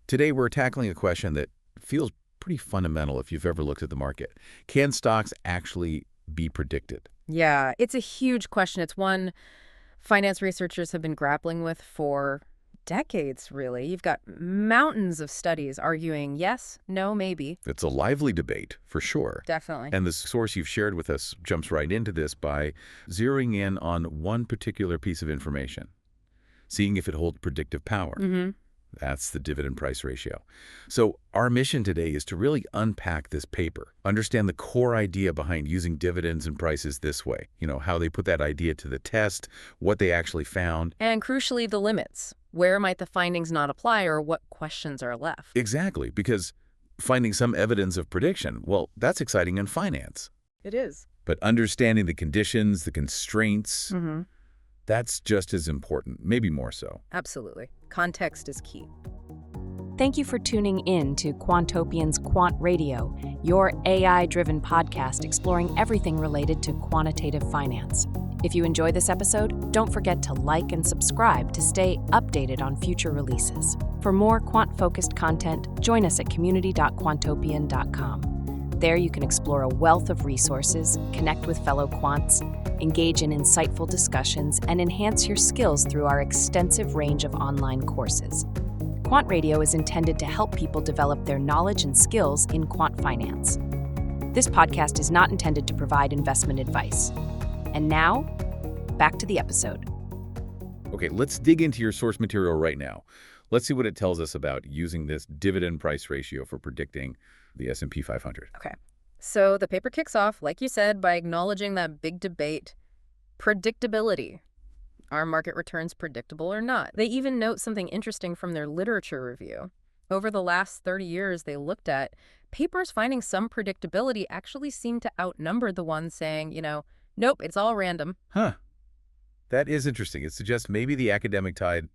Today, we're tackling a question that feels pretty fundamental if you've ever looked at the market. Can stocks actually be predicted? Yeah, it's a huge question. It's one finance researchers have been grappling with for decades, really. You've got mountains of studies arguing yes, no, maybe. It's a lively debate, for sure. Definitely. And the source you've shared with us jumps right into this by zeroing in on one particular piece of information, seeing if it holds predictive power. That's the dividend-price ratio. So our mission today is to really unpack this paper, understand the core idea behind using dividends and prices this way, how they put that idea to the test, what they actually found. And crucially, the limits. Where might the findings not apply, or what questions are left? Exactly, because finding some evidence of prediction, well, that's exciting in finance. It is. But understanding the conditions, the constraints, that's just as important, maybe more so. Absolutely. Context is key. Thank you for tuning in to Quantopian's Quant Radio, your AI-driven podcast exploring everything related to quantitative finance. If you enjoy this episode, don't forget to like and subscribe to stay updated on future releases. For more quant-focused content, join us at community.quantopian.com. There you can explore a wealth of resources, connect with fellow quants, engage in insightful discussions, and enhance your skills through our extensive range of online courses. Quant Radio is intended to help people develop their knowledge and skills in quant finance. This podcast is not intended to provide investment advice. And now, back to the episode. Okay, let's dig into your source material right now. Let's see what it tells us about using this dividend-price ratio for predicting the S&P 500. Okay. So the paper kicks off, like you said, by acknowledging that big debate, predictability. Are market returns predictable or not? They even note something interesting from their literature review. Over the last 30 years they looked at, papers finding some predictability actually seem to outnumber the ones saying, nope, it's all random. Huh. That is interesting. It suggests maybe the academic tide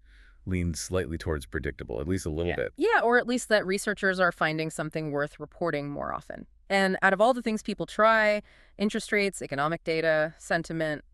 leans slightly towards predictable, at least a little bit. Yeah, or at least that researchers are finding something worth reporting more often. And out of all the things people try, interest rates, economic data, sentiment,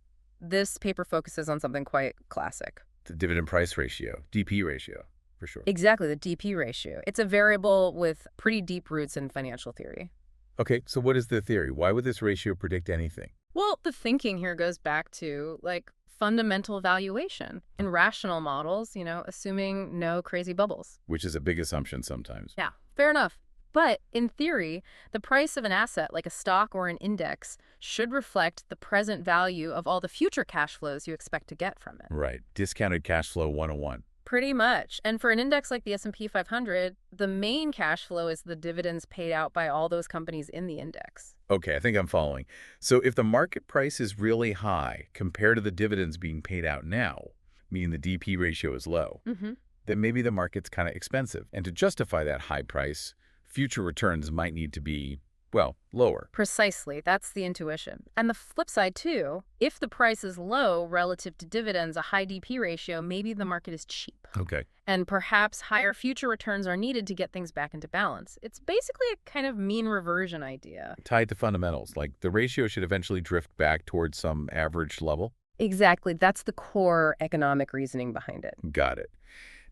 this paper focuses on something quite classic. The dividend-price ratio, DP ratio, for sure. Exactly, the DP ratio. It's a variable with pretty deep roots in financial theory. Okay, so what is the theory? Why would this ratio predict anything? Well, the thinking here goes back to, fundamental valuation in rational models, assuming no crazy bubbles. Which is a big assumption sometimes. Yeah, fair enough. But in theory, the price of an asset like a stock or an index should reflect the present value of all the future cash flows you expect to get from it. Right. Discounted cash flow 101. Pretty much. And for an index like the S&P 500, the main cash flow is the dividends paid out by all those companies in the index. Okay, I think I'm following. So if the market price is really high compared to the dividends being paid out now, meaning the DP ratio is low, then maybe the market's kind of expensive. And to justify that high price, future returns might need to be, lower. Precisely. That's the intuition. And the flip side, too, if the price is low relative to dividends, a high DP ratio, maybe the market is cheap. Okay. And perhaps higher future returns are needed to get things back into balance. It's basically a kind of mean reversion idea. Tied to fundamentals, like the ratio should eventually drift back towards some average level? Exactly. That's the core economic reasoning behind it. Got it.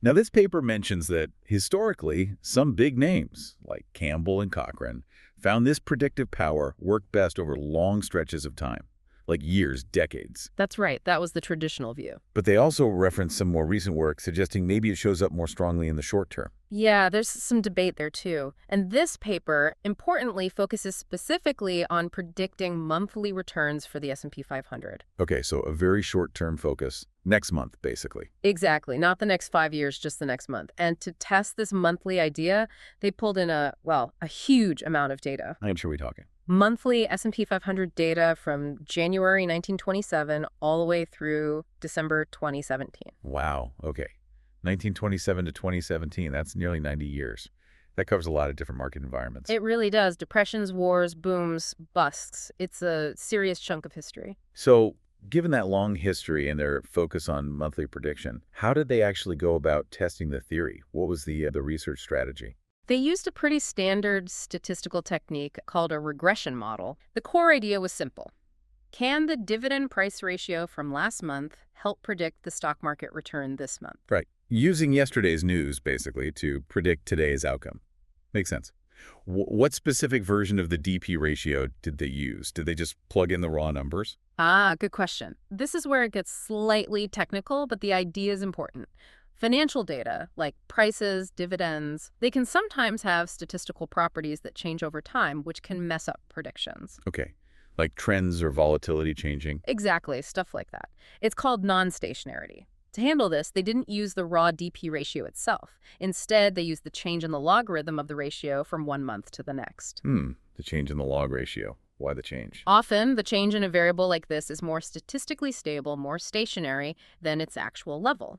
Now, this paper mentions that historically, some big names like Campbell and Cochrane found this predictive power work best over long stretches of time, like years, decades. That's right. That was the traditional view. But they also reference some more recent work suggesting maybe it shows up more strongly in the short term. Yeah, there's some debate there too. And this paper, importantly, focuses specifically on predicting monthly returns for the S&P 500. Okay, so a very short-term focus. Next month, basically. Exactly. Not the next 5 years, just the next month. And to test this monthly idea, they pulled in a huge amount of data. How much are we talking? Monthly S&P 500 data from January 1927 all the way through December 2017. Wow. Okay. 1927 to 2017. That's nearly 90 years. That covers a lot of different market environments. It really does. Depressions, wars, booms, busts. It's a serious chunk of history. So, given that long history and their focus on monthly prediction, how did they actually go about testing the theory? What was the research strategy? They used a pretty standard statistical technique called a regression model. The core idea was simple. Can the dividend-price ratio from last month help predict the stock market return this month? Right. using yesterday's news, basically, to predict today's outcome. Makes sense. What specific version of the DP ratio did they use? Did they just plug in the raw numbers? Good question. This is where it gets slightly technical, but the idea is important. Financial data, like prices, dividends, they can sometimes have statistical properties that change over time, which can mess up predictions. Okay, like trends or volatility changing? Exactly, stuff like that. It's called non-stationarity. To handle this, they didn't use the raw DP ratio itself. Instead, they used the change in the logarithm of the ratio from one month to the next. The change in the log ratio. Why the change? Often, the change in a variable like this is more statistically stable, more stationary than its actual level.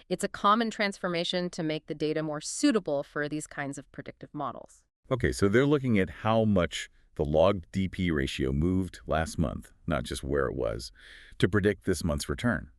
It's a common transformation to make the data more suitable for these kinds of predictive models. Okay, so they're looking at how much the log DP ratio moved last month, not just where it was, to predict this month's return.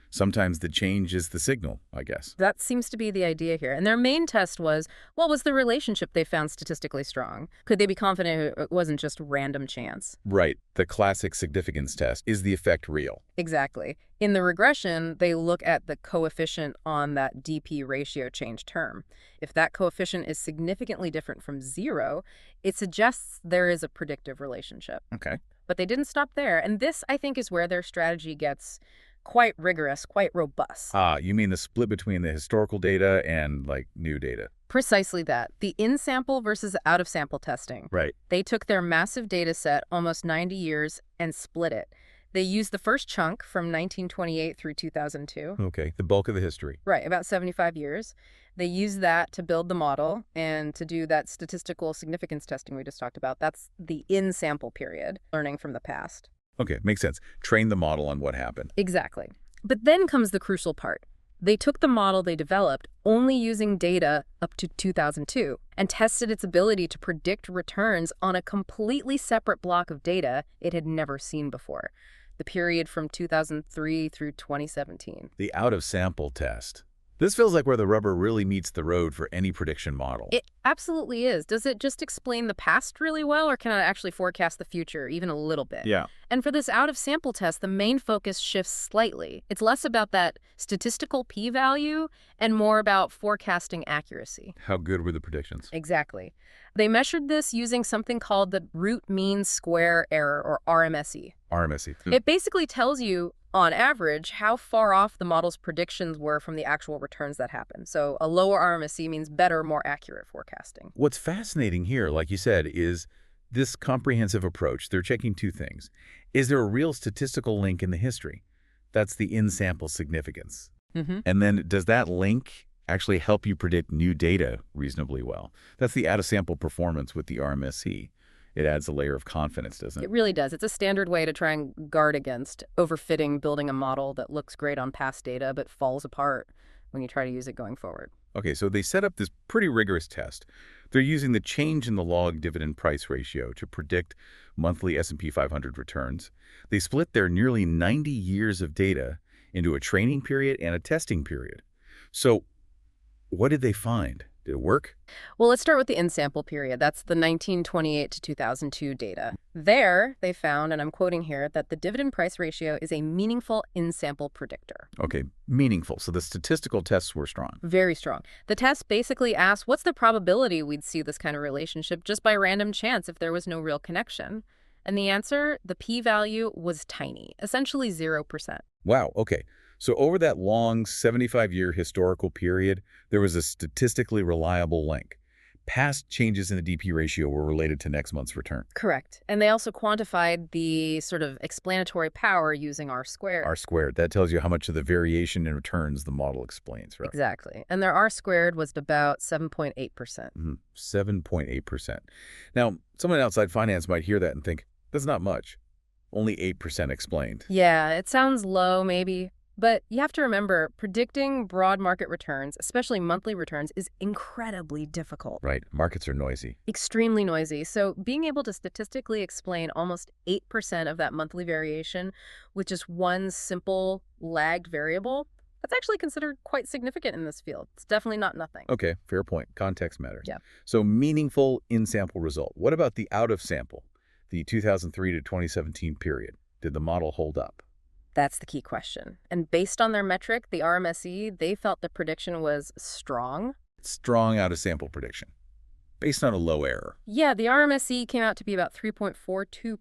Sometimes the change is the signal, I guess. That seems to be the idea here. And their main test was, what was the relationship they found statistically strong? Could they be confident it wasn't just random chance? Right. The classic significance test. Is the effect real? Exactly. In the regression, they look at the coefficient on that DP ratio change term. If that coefficient is significantly different from 0, it suggests there is a predictive relationship. Okay. But they didn't stop there. And this, I think, is where their strategy gets quite rigorous, quite robust. You mean the split between the historical data and, new data? Precisely that. The in-sample versus out-of-sample testing. Right. They took their massive data set, almost 90 years, and split it. They used the first chunk from 1928 through 2002. Okay, the bulk of the history. Right, about 75 years. They used that to build the model and to do that statistical significance testing we just talked about. That's the in-sample period, learning from the past. Okay, makes sense. Train the model on what happened. Exactly. But then comes the crucial part. They took the model they developed only using data up to 2002 and tested its ability to predict returns on a completely separate block of data it had never seen before, the period from 2003 through 2017. The out-of-sample test. This feels like where the rubber really meets the road for any prediction model. It absolutely is. Does it just explain the past really well, or can it actually forecast the future even a little bit? Yeah. And for this out-of-sample test, the main focus shifts slightly. It's less about that statistical p-value and more about forecasting accuracy. How good were the predictions? Exactly. They measured this using something called the root mean square error, or RMSE. RMSE. It basically tells you, on average, how far off the model's predictions were from the actual returns that happened. So a lower RMSE means better, more accurate forecasting. What's fascinating here, like you said, is this comprehensive approach. They're checking two things. Is there a real statistical link in the history? That's the in-sample significance. And then does that link actually help you predict new data reasonably well? That's the out-of-sample performance with the RMSE. It adds a layer of confidence, doesn't it? It really does. It's a standard way to try and guard against overfitting building a model that looks great on past data but falls apart when you try to use it going forward. Okay, so they set up this pretty rigorous test. They're using the change in the log dividend-price ratio to predict monthly S&P 500 returns. They split their nearly 90 years of data into a training period and a testing period. So what did they find? Did it work? Well, let's start with the in-sample period. That's the 1928 to 2002 data. There, they found, and I'm quoting here, that the dividend-price ratio is a meaningful in-sample predictor. Okay, meaningful. So the statistical tests were strong. Very strong. The test basically asked, what's the probability we'd see this kind of relationship just by random chance if there was no real connection? And the answer, the p-value, was tiny, essentially 0%. Wow, okay. So over that long 75-year historical period, there was a statistically reliable link. Past changes in the DP ratio were related to next month's return. Correct. And they also quantified the sort of explanatory power using R squared. R squared. That tells you how much of the variation in returns the model explains, right? Exactly. And their R squared was about 7.8%. 7.8%. Now, someone outside finance might hear that and think, that's not much. Only 8% explained. Yeah, it sounds low maybe. But you have to remember, predicting broad market returns, especially monthly returns, is incredibly difficult. Right. Markets are noisy. Extremely noisy. So being able to statistically explain almost 8% of that monthly variation with just one simple lagged variable, that's actually considered quite significant in this field. It's definitely not nothing. Okay, fair point. Context matters. Yeah. So meaningful in-sample result. What about the out-of-sample, the 2003 to 2017 period? Did the model hold up? That's the key question. And based on their metric, the RMSE, they felt the prediction was strong. Strong out-of-sample prediction, based on a low error. Yeah, the RMSE came out to be about 3.42%.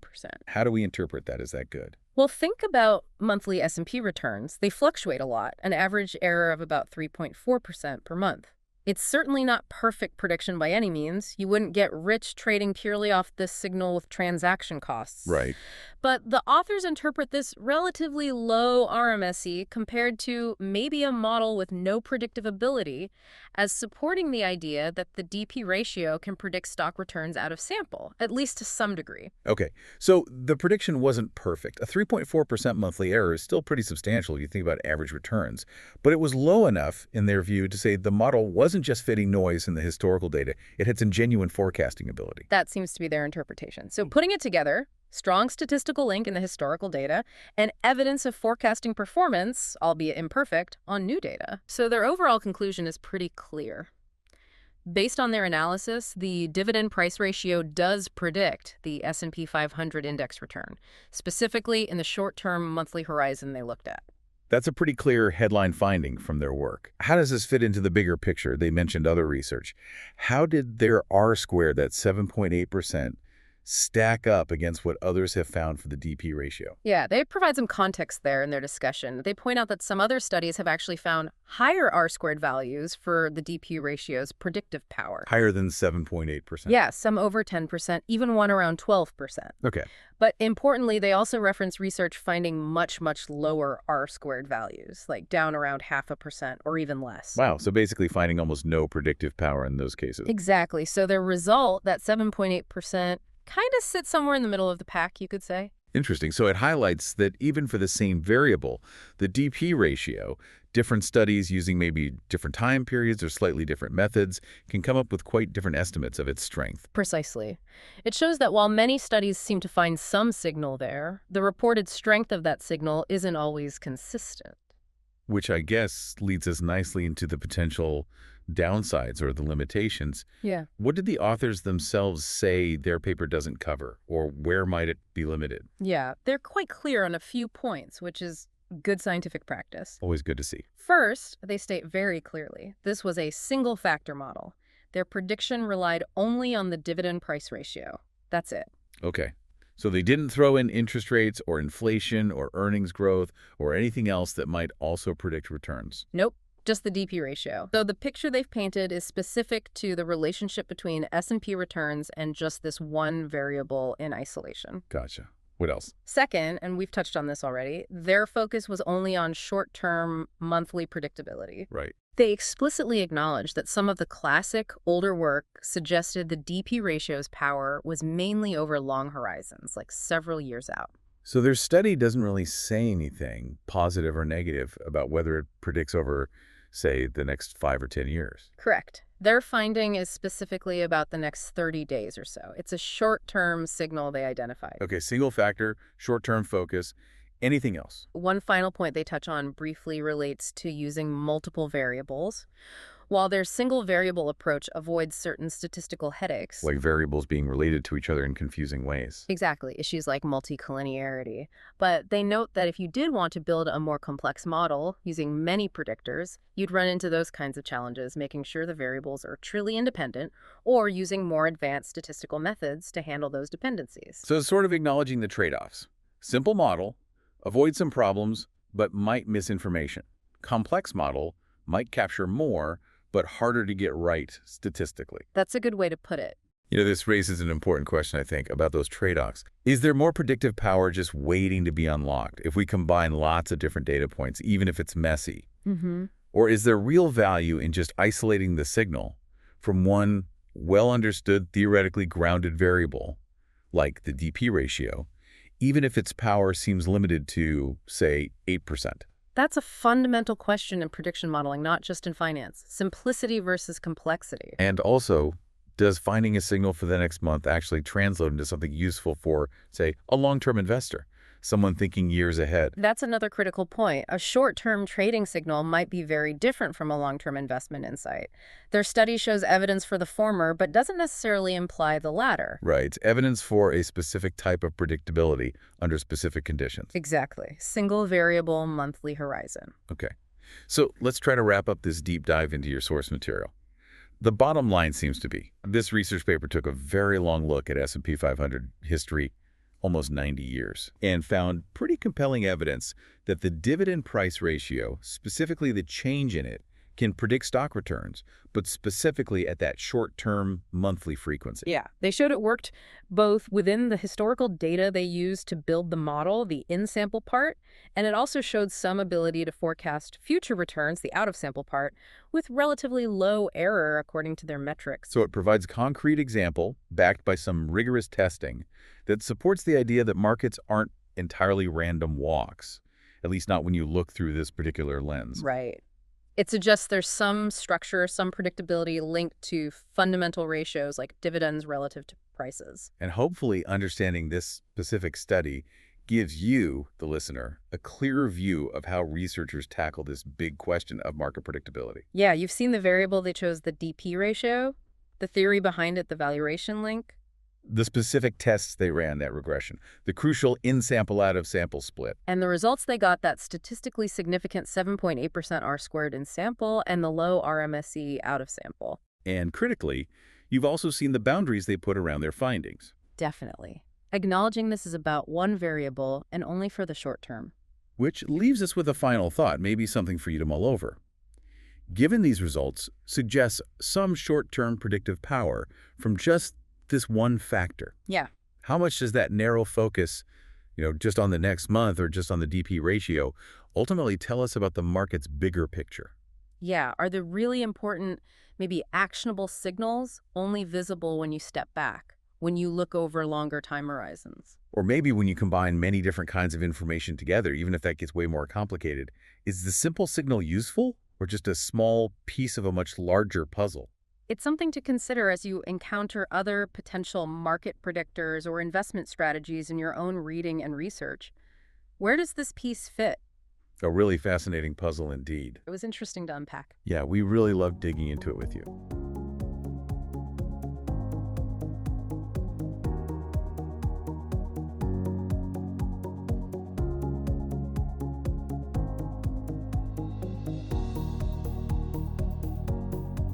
How do we interpret that? Is that good? Well, think about monthly S&P returns. They fluctuate a lot, an average error of about 3.4% per month. It's certainly not perfect prediction by any means. You wouldn't get rich trading purely off this signal with transaction costs. Right. But the authors interpret this relatively low RMSE compared to maybe a model with no predictive ability as supporting the idea that the DP ratio can predict stock returns out of sample, at least to some degree. Okay, so the prediction wasn't perfect. A 3.4% monthly error is still pretty substantial if you think about average returns. But it was low enough, in their view, to say the model wasn't just fitting noise in the historical data. It had some genuine forecasting ability. That seems to be their interpretation. So putting it together, strong statistical link in the historical data, and evidence of forecasting performance, albeit imperfect, on new data. So their overall conclusion is pretty clear. Based on their analysis, the dividend-price ratio does predict the S&P 500 index return, specifically in the short-term monthly horizon they looked at. That's a pretty clear headline finding from their work. How does this fit into the bigger picture? They mentioned other research. How did their R-squared, that 7.8%, stack up against what others have found for the DP ratio? Yeah, they provide some context there in their discussion. They point out that some other studies have actually found higher R-squared values for the DP ratio's predictive power. Higher than 7.8%? Yeah, some over 10%, even one around 12%. Okay. But importantly, they also reference research finding much, much lower R-squared values, like down around 0.5% or even less. Wow, so basically finding almost no predictive power in those cases. Exactly. So their result, that 7.8%, kind of sits somewhere in the middle of the pack, you could say. Interesting. So it highlights that even for the same variable, the DP ratio, different studies using maybe different time periods or slightly different methods can come up with quite different estimates of its strength. Precisely. It shows that while many studies seem to find some signal there, the reported strength of that signal isn't always consistent. Which I guess leads us nicely into the potential downsides or the limitations. Yeah. What did the authors themselves say their paper doesn't cover, or where might it be limited? Yeah, they're quite clear on a few points, which is good scientific practice. Always good to see. First, they state very clearly, this was a single-factor model. Their prediction relied only on the dividend-price ratio. That's it. Okay. So they didn't throw in interest rates or inflation or earnings growth or anything else that might also predict returns. Nope. Just the DP ratio. So the picture they've painted is specific to the relationship between S&P returns and just this one variable in isolation. Gotcha. What else? Second, and we've touched on this already, their focus was only on short-term monthly predictability. Right. They explicitly acknowledged that some of the classic, older work suggested the DP ratio's power was mainly over long horizons, like several years out. So their study doesn't really say anything positive or negative about whether it predicts over, say, the next 5 or 10 years. Correct. Their finding is specifically about the next 30 days or so. It's a short-term signal they identified. Okay, single factor, short-term focus. Anything else? One final point they touch on briefly relates to using multiple variables. While their single variable approach avoids certain statistical headaches. Like variables being related to each other in confusing ways. Exactly, issues like multicollinearity. But they note that if you did want to build a more complex model using many predictors, you'd run into those kinds of challenges, making sure the variables are truly independent or using more advanced statistical methods to handle those dependencies. So it's sort of acknowledging the trade-offs. Simple model, avoid some problems, but might miss information. Complex model might capture more, but harder to get right statistically. That's a good way to put it. You know, this raises an important question, I think, about those trade-offs. Is there more predictive power just waiting to be unlocked if we combine lots of different data points, even if it's messy? Or is there real value in just isolating the signal from one well-understood, theoretically grounded variable, like the DP ratio, even if its power seems limited to, say, 8%? That's a fundamental question in prediction modeling, not just in finance. Simplicity versus complexity. And also, does finding a signal for the next month actually translate into something useful for, say, a long-term investor? someone thinking years ahead. That's another critical point. A short-term trading signal might be very different from a long-term investment insight. Their study shows evidence for the former, but doesn't necessarily imply the latter. Right. It's evidence for a specific type of predictability under specific conditions. Exactly. Single variable monthly horizon. Okay. So let's try to wrap up this deep dive into your source material. The bottom line seems to be, this research paper took a very long look at S&P 500 history, almost 90 years, and found pretty compelling evidence that the dividend-price ratio, specifically the change in it, can predict stock returns, but specifically at that short-term monthly frequency. Yeah, they showed it worked both within the historical data they used to build the model, the in-sample part, and it also showed some ability to forecast future returns, the out-of-sample part, with relatively low error according to their metrics. So it provides a concrete example, backed by some rigorous testing, that supports the idea that markets aren't entirely random walks, at least not when you look through this particular lens. Right. It suggests there's some structure, some predictability linked to fundamental ratios like dividends relative to prices. And hopefully understanding this specific study gives you, the listener, a clearer view of how researchers tackle this big question of market predictability. Yeah, you've seen the variable they chose, the DP ratio, the theory behind it, the valuation link. The specific tests they ran, that regression, the crucial in-sample out-of-sample split. And the results they got, that statistically significant 7.8% R-squared in sample and the low RMSE out of sample. And critically, you've also seen the boundaries they put around their findings. Definitely. Acknowledging this is about one variable and only for the short term. Which leaves us with a final thought, maybe something for you to mull over. Given these results, suggests some short-term predictive power from just this one factor. Yeah. How much does that narrow focus, just on the next month or just on the DP ratio, ultimately tell us about the market's bigger picture? Yeah. Are the really important, maybe actionable signals only visible when you step back, when you look over longer time horizons? Or maybe when you combine many different kinds of information together, even if that gets way more complicated, is the simple signal useful or just a small piece of a much larger puzzle? It's something to consider as you encounter other potential market predictors or investment strategies in your own reading and research. Where does this piece fit? A really fascinating puzzle indeed. It was interesting to unpack. Yeah, we really loved digging into it with you.